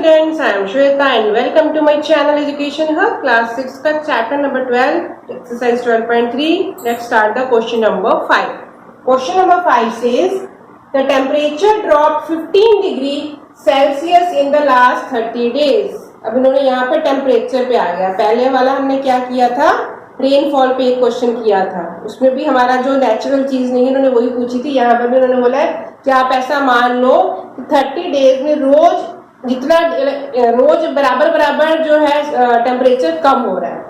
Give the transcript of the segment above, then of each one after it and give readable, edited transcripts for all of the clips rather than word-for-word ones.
students, I am Shweta and welcome to my channel Education Hub class 6 का chapter number 12 exercise 12.3. Let's start the question number 5. Question number 5 says the temperature dropped 15 degree Celsius in the last 30 days. अब इन्होंने यहाँ पे temperature पे आ गया. पहले वाला हमने क्या किया था, रेनफॉल पे एक क्वेश्चन किया था, उसमें भी हमारा जो नेचुरल चीज नहीं है उन्होंने वही पूछी थी. यहाँ पर भी उन्होंने बोला है कि आप ऐसा मान लो कि 30 डेज में रोज जितना रोज बराबर जो है टेम्परेचर कम हो रहा है.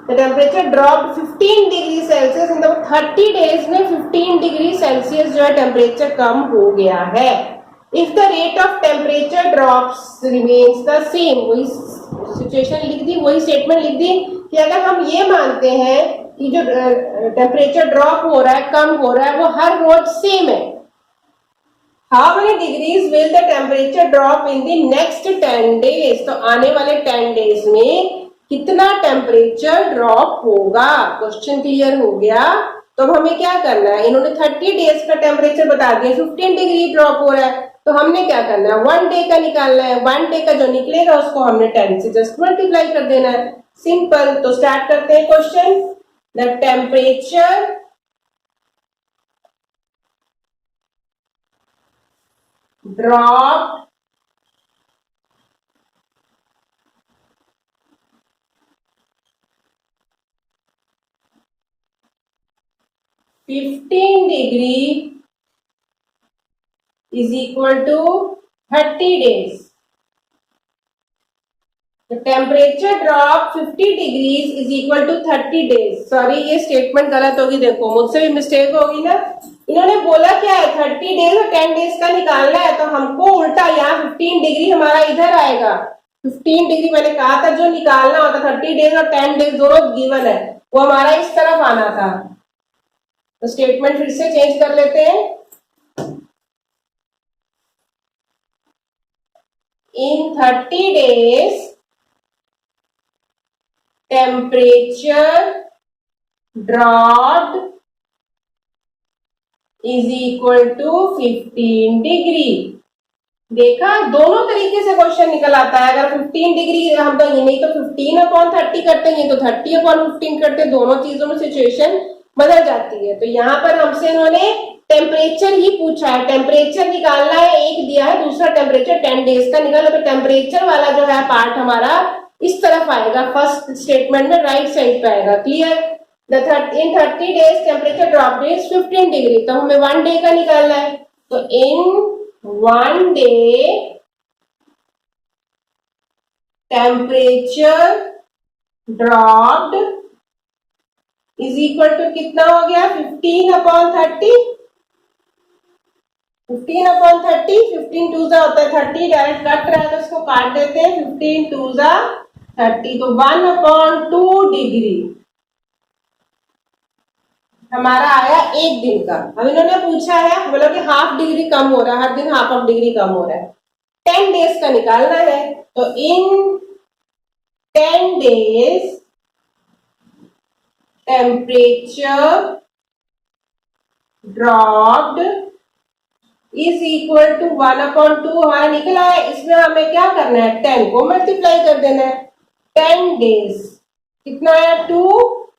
The temperature drop 15 degree Celsius in the 30 days में 15 डिग्री सेल्सियस जो है टेम्परेचर कम हो गया है. If the rate of temperature drops remains the same, वही सिचुएशन लिख दी, वही स्टेटमेंट लिख दी कि अगर हम ये मानते हैं कि जो टेम्परेचर ड्रॉप हो रहा है, कम हो रहा है, वो हर रोज सेम है. How many degrees will the temperature drop in the next 10 days? तो आने वाले 10 days में कितना टेम्परेचर ड्रॉप होगा. क्वेश्चन क्लियर हो गया. तो अब हमें क्या करना है, इन्होंने 30 डेज का टेम्परेचर बता दिया, 15 डिग्री ड्रॉप हो रहा है, तो हमने क्या करना है, 1 डे का निकालना है. 1 डे का जो निकलेगा उसको हमने 10 से जस्ट मल्टीप्लाई कर देना है. सिंपल. तो स्टार्ट करते हैं question. The temperature dropped 15 degree is equal to 30 days. The temperature drop 50 degrees is equal to 30 days. Sorry, ये स्टेटमेंट गलत होगी. देखो मुझसे भी मिस्टेक होगी ना. इन्होंने बोला क्या है, 30 डेज और 10 डेज का निकालना है, तो हमको उल्टा यहाँ 15 डिग्री हमारा इधर आएगा. 15 डिग्री मैंने कहा था जो निकालना होता, 30 डेज और 10 डेज दोनों गिवन है, वो हमारा इस तरफ आना था. तो स्टेटमेंट फिर से चेंज कर लेते हैं. In 30 days temperature dropped is equal to 15 degree. देखा, दोनों तरीके से क्वेश्चन निकल आता है. अगर 15 डिग्री हम तो ये नहीं तो 15/30 करते हैं, तो 30/15 करते हैं. दोनों चीजों में सिचुएशन बदल जाती है. तो यहाँ पर हमसे इन्होंने टेम्परेचर ही पूछा है. टेम्परेचर निकालना है, एक दिया है, दूसरा टेम्परेचर 10 डेज का निकाला. तो टेम्परेचर वाला जो है पार्ट हमारा इस तरफ आएगा, फर्स्ट स्टेटमेंट में राइट साइड पे आएगा. Clear. in 30 days temperature drop is 15 degree. तो हमें 1 डे का निकालना है. तो in 1 day temperature dropped is equal to कितना हो गया, 15/30. 15/30, 15 2 होता है 30, डायरेक्ट कट रहा है तो इसको काट देते हैं. 15 2 30, तो 1/2 डिग्री हमारा आया एक दिन का. अब इन्होंने पूछा है, बोला कि हाफ डिग्री कम हो रहा है, हर दिन हाफ डिग्री कम हो रहा है. 10 डेज का निकालना है. तो in 10 days temperature dropped is equal to 1/2 हमारा निकला है. इसमें हमें क्या करना है, 10 को मल्टीप्लाई कर देना है. 10 डेज कितना आया, 2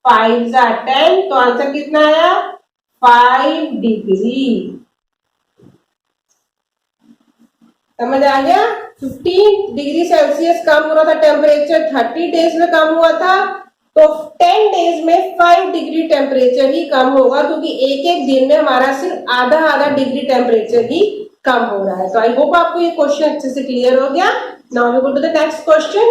5 10, तो आंसर कितना आया, 5 डिग्री. समझ आ गया. 15 डिग्री सेल्सियस कम हो रहा था टेम्परेचर, 30 डेज में कम हुआ था, तो 10 डेज में 5 डिग्री टेम्परेचर ही कम होगा, क्योंकि एक एक दिन में हमारा सिर्फ आधा डिग्री टेम्परेचर ही कम हो रहा है. तो आई होप आपको ये क्वेश्चन अच्छे से क्लियर हो गया. Now we go to the next question.